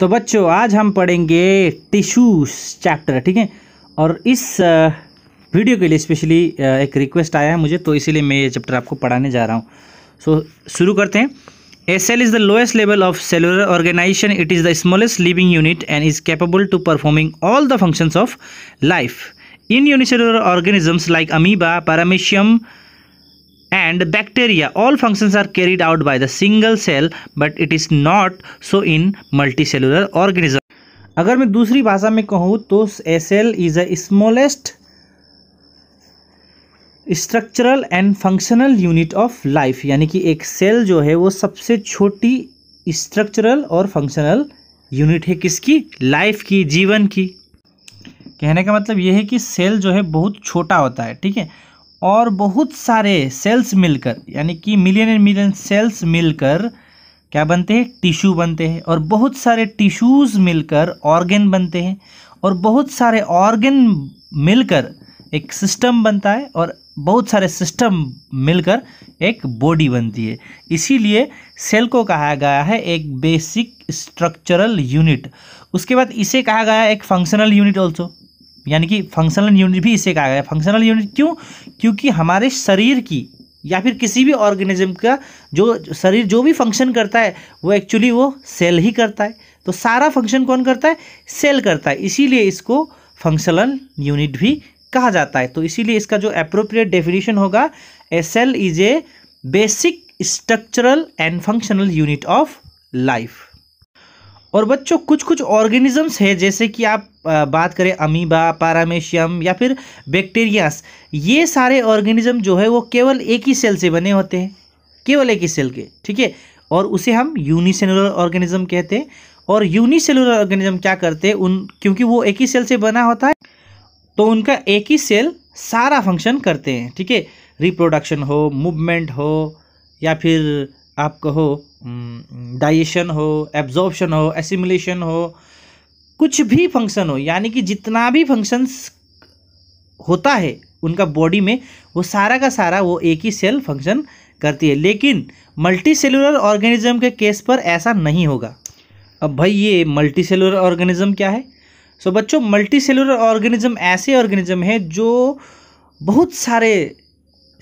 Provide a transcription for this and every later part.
तो बच्चों आज हम पढ़ेंगे टिश्यूज चैप्टर, ठीक है। और इस वीडियो के लिए स्पेशली एक रिक्वेस्ट आया है मुझे, तो इसीलिए मैं ये चैप्टर आपको पढ़ाने जा रहा हूँ। सो शुरू करते हैं। A cell is the lowest level of cellular organization. It is the smallest living unit and is capable to performing all the functions of life. In unicellular organisms like amoeba, paramecium and bacteria, all functions are carried out by the single cell, but it is not so in multicellular organism. अगर मैं दूसरी भाषा में कहूँ तो a cell is a smallest structural and functional unit of life, यानी कि एक सेल जो है वो सबसे छोटी स्ट्रक्चरल और फंक्शनल यूनिट है किसकी? लाइफ की, जीवन की। कहने का मतलब ये है कि सेल जो है बहुत छोटा होता है, ठीक है, और बहुत सारे सेल्स मिलकर, यानी कि मिलियन एंड मिलियन सेल्स मिलकर क्या बनते हैं? टिश्यू बनते हैं। और बहुत सारे टिश्यूज़ मिलकर ऑर्गन बनते हैं, और बहुत सारे ऑर्गन मिलकर एक सिस्टम बनता है, और बहुत सारे सिस्टम मिलकर एक बॉडी बनती है। इसीलिए सेल को कहा गया है एक बेसिक स्ट्रक्चरल यूनिट। उसके बाद इसे कहा गया है एक फंक्शनल यूनिट ऑल्सो, यानी कि फंक्शनल यूनिट भी इसे कहा गया है फंक्शनल यूनिट। क्यों? क्योंकि हमारे शरीर की या फिर किसी भी ऑर्गेनिज्म का जो शरीर जो भी फंक्शन करता है वो एक्चुअली वो सेल ही करता है। तो सारा फंक्शन कौन करता है? सेल करता है। इसीलिए इसको फंक्शनल यूनिट भी कहा जाता है। तो इसीलिए इसका जो एप्रोप्रिएट डेफिनेशन होगा, a cell is a basic structural and functional unit of life. और बच्चों कुछ कुछ ऑर्गेनिजम्स है, जैसे कि आप बात करें अमीबा, पारामेशियम या फिर बैक्टीरियास, ये सारे ऑर्गेनिज्म जो है वो केवल एक ही सेल से बने होते हैं, केवल एक ही सेल के, ठीक है। और उसे हम यूनिसेलुलर ऑर्गेनिज्म कहते हैं। और यूनिसेलुलर ऑर्गेनिज्म क्या करते हैं? क्योंकि वो एक ही सेल से बना होता है तो उनका एक ही सेल सारा फंक्शन करते हैं, ठीक है। रिप्रोडक्शन हो, मूवमेंट हो, या फिर आप कहो डाइजेशन हो, एब्जॉर्प्शन हो, एसिमिलेशन हो, कुछ भी फंक्शन हो, यानी कि जितना भी फंक्शंस होता है उनका बॉडी में, वो सारा का सारा वो एक ही सेल फंक्शन करती है। लेकिन मल्टी सेलुलर ऑर्गेनिज्म के केस पर ऐसा नहीं होगा। अब भाई ये मल्टी सेलुलर ऑर्गेनिज्म क्या है? सो बच्चों मल्टी सेलुलर ऑर्गेनिज्म ऐसे ऑर्गेनिज्म है जो बहुत सारे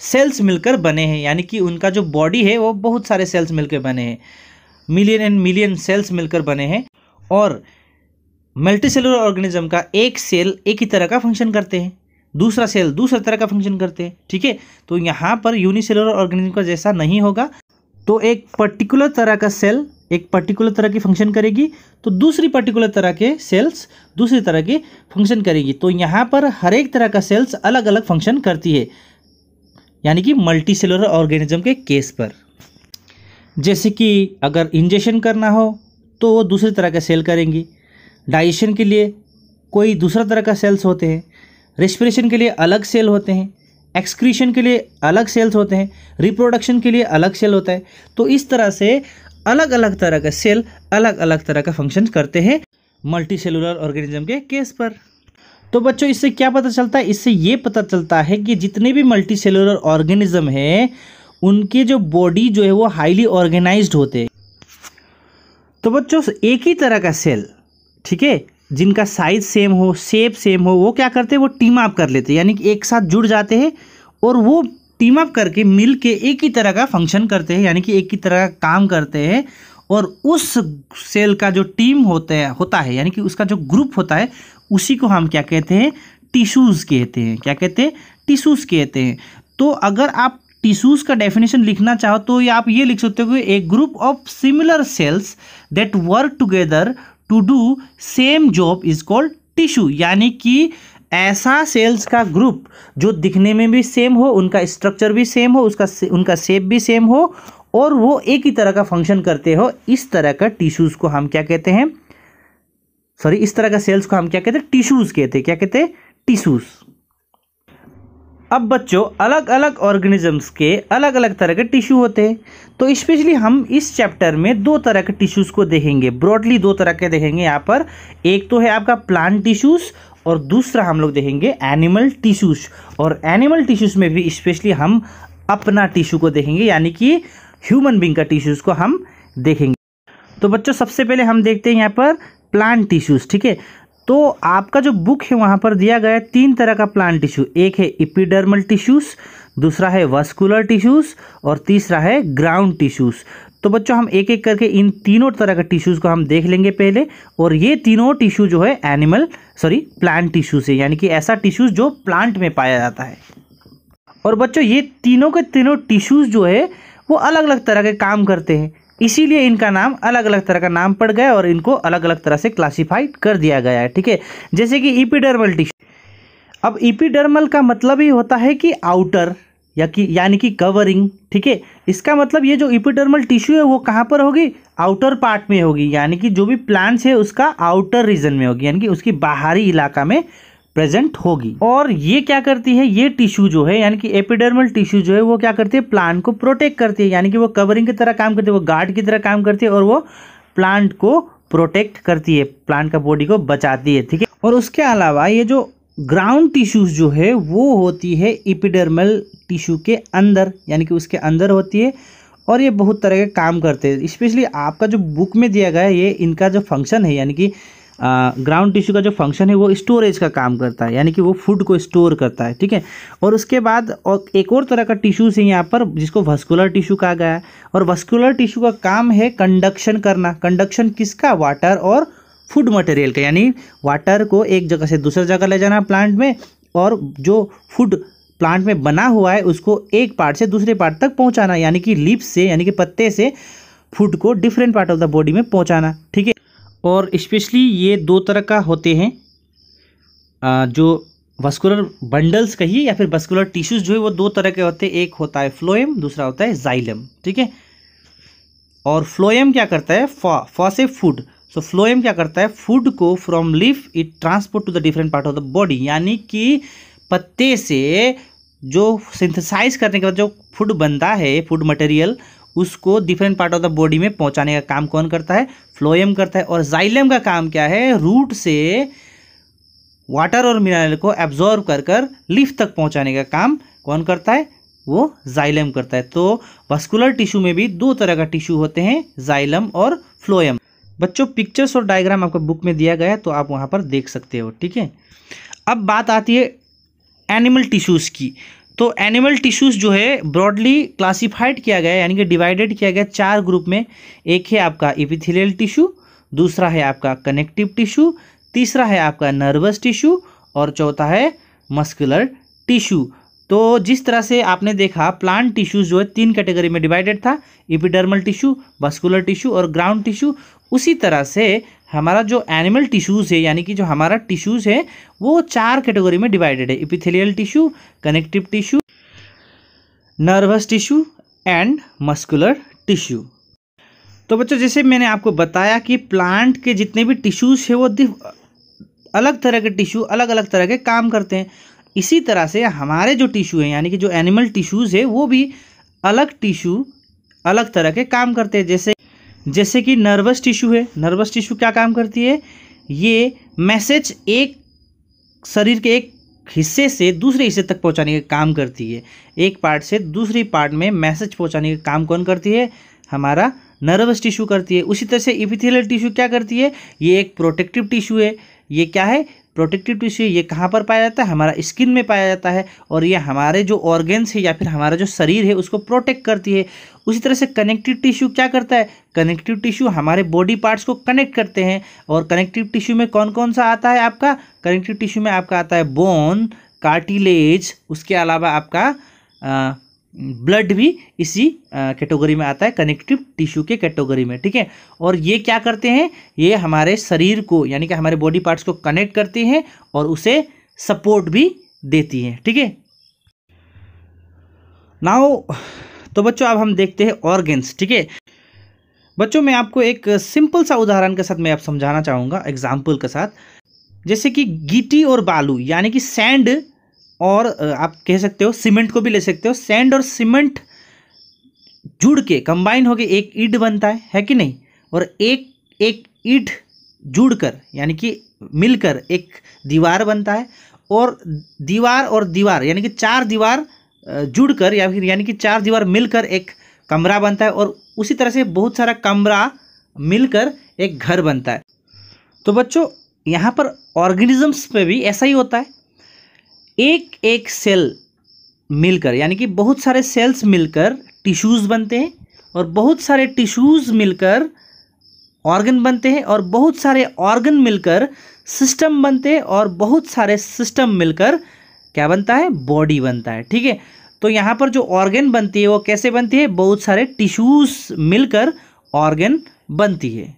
सेल्स मिलकर बने हैं, यानी कि उनका जो बॉडी है वो बहुत सारे सेल्स मिलकर बने हैं, मिलियन एंड मिलियन सेल्स मिलकर बने हैं। और मल्टी सेलुलर ऑर्गेनिज्म का एक सेल एक ही तरह का फंक्शन करते हैं, दूसरा सेल दूसरा तरह का फंक्शन करते हैं, ठीक है। तो यहाँ पर यूनिसेलुलर ऑर्गेनिज्म का जैसा नहीं होगा। तो एक पर्टिकुलर तरह का सेल एक पर्टिकुलर तरह की फंक्शन करेगी, तो दूसरी पर्टिकुलर तरह के सेल्स दूसरी तरह की फंक्शन करेगी। तो यहाँ पर हर एक तरह का सेल्स अलग अलग फंक्शन करती है, यानी कि मल्टी सेलुलर ऑर्गेनिज्म के केस पर। जैसे कि अगर इंजेक्शन करना हो तो वो दूसरी तरह का सेल करेंगी, डाइजेशन के लिए कोई दूसरा तरह का सेल्स होते हैं, रेस्पिरेशन के लिए अलग सेल होते हैं, एक्सक्रीशन के लिए अलग सेल्स होते हैं, रिप्रोडक्शन के लिए अलग सेल होता है। तो इस तरह से अलग अलग तरह का सेल अलग अलग तरह का फंक्शन करते हैं मल्टी सेलुलर ऑर्गेनिज्म के केस पर। तो बच्चों इससे क्या पता चलता है? इससे ये पता चलता है कि जितने भी मल्टी सेलुलर ऑर्गेनिज्म हैं उनके जो बॉडी जो है वो हाईली ऑर्गेनाइज्ड होते हैं। तो बच्चों एक ही तरह का सेल, ठीक है, जिनका साइज सेम हो, शेप सेम हो, वो क्या करते हैं? वो टीम अप कर लेते हैं, यानी कि एक साथ जुड़ जाते हैं और वो टीम अप करके मिल के एक ही तरह का फंक्शन करते हैं, यानी कि एक ही तरह का काम करते हैं। और उस सेल का जो टीम होता है, यानी कि उसका जो ग्रुप होता है, उसी को हम क्या कहते हैं? टिश्यूज़ कहते हैं। क्या कहते हैं? टिश्यूज़ कहते हैं। तो अगर आप टिश्यूज़ का डेफिनेशन लिखना चाहो तो आप ये लिख सकते हो कि a group of similar cells that work together to do same job is called tissue, यानी कि ऐसा सेल्स का ग्रुप जो दिखने में भी सेम हो, उनका स्ट्रक्चर भी सेम हो, उनका शेप भी सेम हो, और वो एक ही तरह का फंक्शन करते हो, इस तरह का टिश्यूज़ को हम क्या कहते हैं? इस तरह का सेल्स को हम क्या कहते हैं? टिश्यूज़ कहते हैं। क्या कहते हैं? टिश्यूज़। अब बच्चों अलग अलग ऑर्गेनिजम्स के अलग अलग तरह के टिश्यू होते हैं। तो स्पेशली हम इस चैप्टर में दो तरह के टिश्यूज़ को देखेंगे, ब्रॉडली दो तरह के देखेंगे यहाँ पर। एक तो है आपका प्लांट टिश्यूज़ और दूसरा हम लोग देखेंगे एनिमल टिश्यूज़। और एनिमल टिश्यूज़ में भी स्पेशली हम अपना टिश्यू को देखेंगे, यानी कि ह्यूमन बीइंग का टिश्यूज़ को हम देखेंगे। तो बच्चों सबसे पहले हम देखते हैं यहाँ पर प्लांट टिश्यूज, ठीक है। तो आपका जो बुक है वहाँ पर दिया गया है 3 तरह का प्लांट टिश्यू, एक है एपिडर्मल टिश्यूज, दूसरा है वस्कुलर टिश्यूज और तीसरा है ग्राउंड टिश्यूज। तो बच्चों हम एक एक करके इन तीनों तरह के टिश्यूज को हम देख लेंगे पहले। और ये तीनों टिश्यू जो है प्लांट टिश्यूज है, यानी कि ऐसा टिश्यूज जो प्लांट में पाया जाता है। और बच्चों ये तीनों के तीनों टिश्यूज जो है वो अलग अलग तरह के काम करते हैं, इसीलिए इनका नाम अलग अलग तरह का नाम पड़ गया और इनको अलग अलग तरह से क्लासिफाइड कर दिया गया है, ठीक है। जैसे कि एपिडर्मल टिश्यू, अब एपिडर्मल का मतलब ही होता है कि आउटर यानी कि कवरिंग, ठीक है। इसका मतलब ये जो एपिडर्मल टिश्यू है वो कहाँ पर होगी, आउटर पार्ट में होगी, यानी कि जो भी प्लांट्स है उसका आउटर रीजन में होगी, यानी कि उसकी बाहरी इलाका में प्रेजेंट होगी। और ये क्या करती है, ये टिश्यू जो है यानी कि एपिडर्मल टिश्यू जो है वो क्या करती है, प्लांट को प्रोटेक्ट करती है, यानी कि वो कवरिंग की तरह काम करती है, वो गार्ड की तरह काम करती है और वो प्लांट को प्रोटेक्ट करती है, प्लांट का बॉडी को बचाती है, ठीक है। और उसके अलावा ये जो ग्राउंड टिश्यूज जो है वो होती है एपिडर्मल टिश्यू के अंदर, यानी कि उसके अंदर होती है और ये बहुत तरह के काम करते हैं। स्पेशली आपका जो बुक में दिया गया है ये इनका जो फंक्शन है, यानी कि ग्राउंड टिश्यू का जो फंक्शन है वो स्टोरेज का काम करता है, यानी कि वो फूड को स्टोर करता है, ठीक है। और उसके बाद और एक और तरह का टिश्यूज है यहाँ पर जिसको वस्कुलर टिश्यू कहा गया है। और वस्कुलर टिश्यू का काम है कंडक्शन करना। कंडक्शन किसका, वाटर और फूड मटेरियल का, यानी वाटर को एक जगह से दूसरी जगह ले जाना प्लांट में, और जो फूड प्लांट में बना हुआ है उसको एक पार्ट से दूसरे पार्ट तक पहुंचाना, यानी कि लीफ से यानी कि पत्ते से फूड को different part of the body में पहुंचाना, ठीक है। और स्पेशली ये 2 तरह का होते हैं, जो वस्कुलर बंडल्स कहिए या फिर वस्कुलर टिश्यूज जो है वो 2 तरह के होते हैं, एक होता है फ्लोएम, दूसरा होता है जाइलम, ठीक है। और फ्लोएम क्या करता है, फॉ से फूड, सो फ्लोएम क्या करता है, फूड को from leaf it transport to the different part of the body, यानी कि पत्ते से जो सिंथेसाइज करने के बाद जो फूड बनता है, फूड मटेरियल, उसको different part of the body में पहुंचाने का काम कौन करता है, फ्लोएम करता है। और जाइलम का काम क्या है, रूट से वाटर और मिनरल को एब्जॉर्ब कर कर लीफ तक पहुंचाने का काम कौन करता है, वो जाइलम करता है। तो वस्कुलर टिश्यू में भी 2 तरह का टिश्यू होते हैं, जाइलम और फ्लोएम। बच्चों पिक्चर्स और डायग्राम आपको बुक में दिया गया है तो आप वहाँ पर देख सकते हो, ठीक है। अब बात आती है एनिमल टिश्यूज़ की। तो एनिमल टिश्यूज़ जो है ब्रॉडली क्लासिफाइड किया गया है, यानी कि डिवाइडेड किया गया 4 ग्रुप में। एक है आपका एपिथेलियल टिश्यू, दूसरा है आपका कनेक्टिव टिश्यू, तीसरा है आपका नर्वस टिश्यू और चौथा है मस्कुलर टिश्यू। तो जिस तरह से आपने देखा प्लांट टिश्यूज जो है 3 कैटेगरी में डिवाइडेड था, एपिडर्मल टिश्यू, वस्कुलर टिश्यू और ग्राउंड टिश्यू, उसी तरह से हमारा जो एनिमल टिश्यूज़ है यानी कि जो हमारा टिश्यूज़ है वो 4 कैटेगरी में डिवाइडेड है, epithelial tissue, connective tissue, nervous tissue and muscular tissue. तो बच्चों जैसे मैंने आपको बताया कि प्लांट के जितने भी टिश्यूज़ है वो अलग तरह के टिश्यू अलग अलग तरह के काम करते हैं। इसी तरह से हमारे जो टिश्यू हैं यानी कि जो एनिमल टिश्यूज़ है वो भी अलग टिश्यू अलग तरह के काम करते हैं। जैसे कि नर्वस टिश्यू है, नर्वस टिश्यू क्या काम करती है, ये मैसेज एक शरीर के एक हिस्से से दूसरे हिस्से तक पहुंचाने का काम करती है। एक पार्ट से दूसरी पार्ट में मैसेज पहुंचाने का काम कौन करती है, हमारा नर्वस टिश्यू करती है। उसी तरह से एपिथेलियल टिश्यू क्या करती है, ये एक प्रोटेक्टिव टिश्यू है। ये क्या है, प्रोटेक्टिव टिश्यू। ये कहाँ पर पाया जाता है, हमारा स्किन में पाया जाता है और ये हमारे जो ऑर्गन्स है या फिर हमारा जो शरीर है उसको प्रोटेक्ट करती है। उसी तरह से कनेक्टिव टिश्यू क्या करता है, कनेक्टिव टिश्यू हमारे बॉडी पार्ट्स को कनेक्ट करते हैं। और कनेक्टिव टिश्यू में कौन कौन सा आता है आपका, कनेक्टिव टिश्यू में आपका आता है बोन, कार्टिलेज, उसके अलावा आपका ब्लड भी इसी कैटेगरी में आता है, कनेक्टिव टिश्यू के कैटेगरी में, ठीक है। और ये क्या करते हैं, ये हमारे शरीर को यानी कि हमारे बॉडी पार्ट्स को कनेक्ट करती हैं और उसे सपोर्ट भी देती हैं, ठीक है। नाउ तो बच्चों अब हम देखते हैं ऑर्गन्स, ठीक है। बच्चों मैं आपको एक सिंपल सा उदाहरण के साथ मैं आप समझाना चाहूँगा एग्जाम्पल के साथ। जैसे कि गिट्टी और बालू यानी कि सैंड और आप कह सकते हो सीमेंट को भी ले सकते हो, सैंड और सीमेंट जुड़ के कंबाइन होके एक ईंट बनता है कि नहीं। और एक ईंट जुड़कर यानी कि मिलकर एक दीवार बनता है और दीवार यानी कि 4 दीवार जुड़कर या फिर यानी कि 4 दीवार मिलकर एक कमरा बनता है। और उसी तरह से बहुत सारा कमरा मिलकर एक घर बनता है। तो बच्चों यहाँ पर ऑर्गेनिजम्स पे भी ऐसा ही होता है, एक एक सेल मिलकर यानी कि बहुत सारे सेल्स मिलकर टिश्यूज़ बनते हैं और बहुत सारे टिश्यूज़ मिलकर ऑर्गन बनते हैं और बहुत सारे ऑर्गन मिलकर सिस्टम बनते हैं और बहुत सारे सिस्टम मिलकर क्या बनता है, बॉडी बनता है। ठीक है, तो यहाँ पर जो ऑर्गन बनती है वो कैसे बनती है, बहुत सारे टिश्यूज़ मिलकर ऑर्गन बनती है।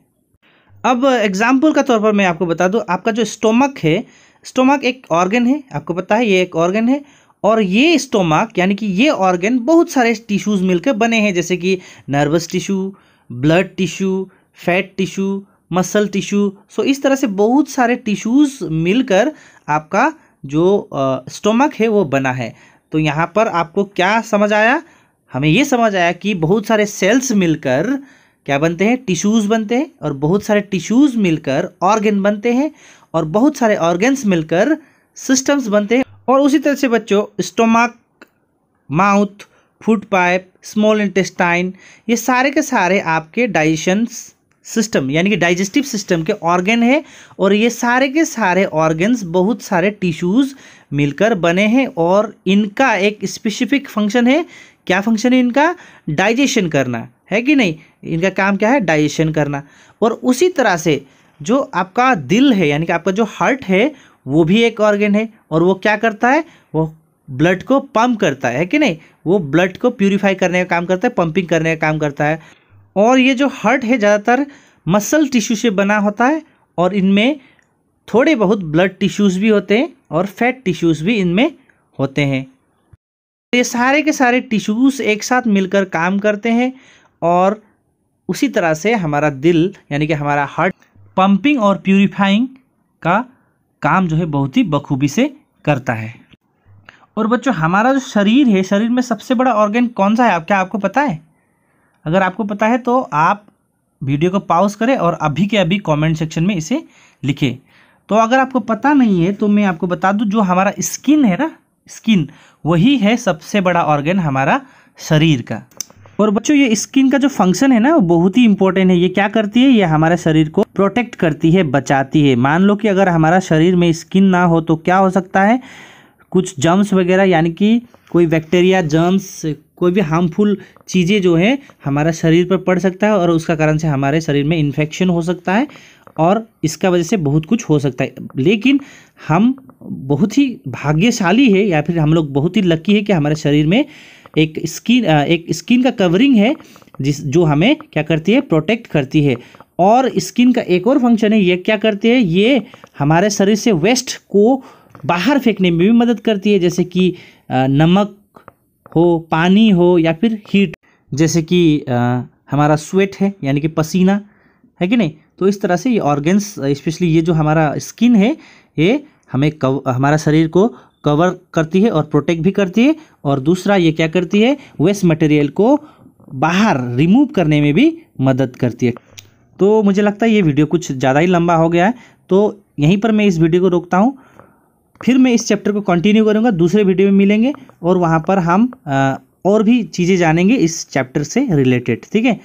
अब एग्जाम्पल का तौर पर मैं आपको बता दूं, आपका जो स्टोमक है, स्टोमक एक ऑर्गन है, आपको पता है ये एक ऑर्गन है और ये स्टोमक यानी कि ये ऑर्गन बहुत सारे टिश्यूज़ मिलकर बने हैं, जैसे कि nervous tissue, blood tissue, fat tissue, muscle tissue. So इस तरह से बहुत सारे टिश्यूज़ मिलकर आपका जो स्टोमक है वो बना है। तो यहाँ पर आपको क्या समझ आया, हमें ये समझ आया कि बहुत सारे सेल्स मिलकर क्या बनते हैं, टिश्यूज़ बनते हैं और बहुत सारे टिश्यूज़ मिलकर ऑर्गन बनते हैं और बहुत सारे ऑर्गन्स मिलकर सिस्टम्स बनते हैं। और उसी तरह से बच्चों stomach, mouth, food pipe, small intestine, ये सारे के सारे आपके डाइजेशन सिस्टम यानी कि डाइजेस्टिव सिस्टम के ऑर्गन है और ये सारे के सारे ऑर्गन्स बहुत सारे टिश्यूज़ मिलकर बने हैं और इनका एक स्पेसिफिक फंक्शन है। क्या फंक्शन है इनका, डाइजेशन करना है कि नहीं, इनका काम क्या है, डाइजेशन करना। और उसी तरह से जो आपका दिल है यानी कि आपका जो हार्ट है वो भी एक ऑर्गन है और वो क्या करता है, वो ब्लड को पंप करता है कि नहीं, वो ब्लड को प्यूरिफाई करने का काम करता है, पंपिंग करने का काम करता है। और ये जो हार्ट है ज़्यादातर मसल टिश्यू से बना होता है और इनमें थोड़े बहुत ब्लड टिश्यूज़ भी होते हैं और फैट टिश्यूज़ भी इनमें होते हैं। ये सारे के सारे टिश्यूज़ एक साथ मिलकर काम करते हैं और उसी तरह से हमारा दिल यानी कि हमारा हार्ट पंपिंग और प्यूरिफाइंग का काम जो है बहुत ही बखूबी से करता है। और बच्चों हमारा जो शरीर है, शरीर में सबसे बड़ा ऑर्गन कौन सा है, क्या आपको पता है? अगर आपको पता है तो आप वीडियो को पॉज करें और अभी के अभी कमेंट सेक्शन में इसे लिखें। तो अगर आपको पता नहीं है तो मैं आपको बता दूं, जो हमारा स्किन है ना, स्किन वही है सबसे बड़ा ऑर्गन हमारा शरीर का। और बच्चों ये स्किन का जो फंक्शन है ना वो बहुत ही इंपॉर्टेंट है। ये क्या करती है, ये हमारे शरीर को प्रोटेक्ट करती है, बचाती है। मान लो कि अगर हमारा शरीर में स्किन ना हो तो क्या हो सकता है, कुछ जर्म्स वगैरह यानी कि कोई बैक्टीरिया, जर्म्स, कोई भी हार्मफुल चीज़ें जो है हमारा शरीर पर पड़ सकता है और उसका कारण से हमारे शरीर में इन्फेक्शन हो सकता है और इसका वजह से बहुत कुछ हो सकता है। लेकिन हम बहुत ही भाग्यशाली है या फिर हम लोग बहुत ही लकी है कि हमारे शरीर में एक स्किन का कवरिंग है जो हमें क्या करती है, प्रोटेक्ट करती है। और स्किन का एक और फंक्शन है, ये क्या करती है, ये हमारे शरीर से वेस्ट को बाहर फेंकने में भी मदद करती है, जैसे कि नमक हो, पानी हो या फिर हीट, जैसे कि हमारा स्वेट है यानी कि पसीना है कि नहीं। तो इस तरह से ये ऑर्गन्स, स्पेशली ये जो हमारा स्किन है, ये हमें हमारा शरीर को कवर करती है और प्रोटेक्ट भी करती है। और दूसरा ये क्या करती है, वेस्ट मटेरियल को बाहर रिमूव करने में भी मदद करती है। तो मुझे लगता है ये वीडियो कुछ ज़्यादा ही लंबा हो गया है, तो यहीं पर मैं इस वीडियो को रोकता हूँ। फिर मैं इस चैप्टर को कंटिन्यू करूँगा, दूसरे वीडियो में मिलेंगे और वहाँ पर हम और भी चीज़ें जानेंगे इस चैप्टर से रिलेटेड। ठीक है।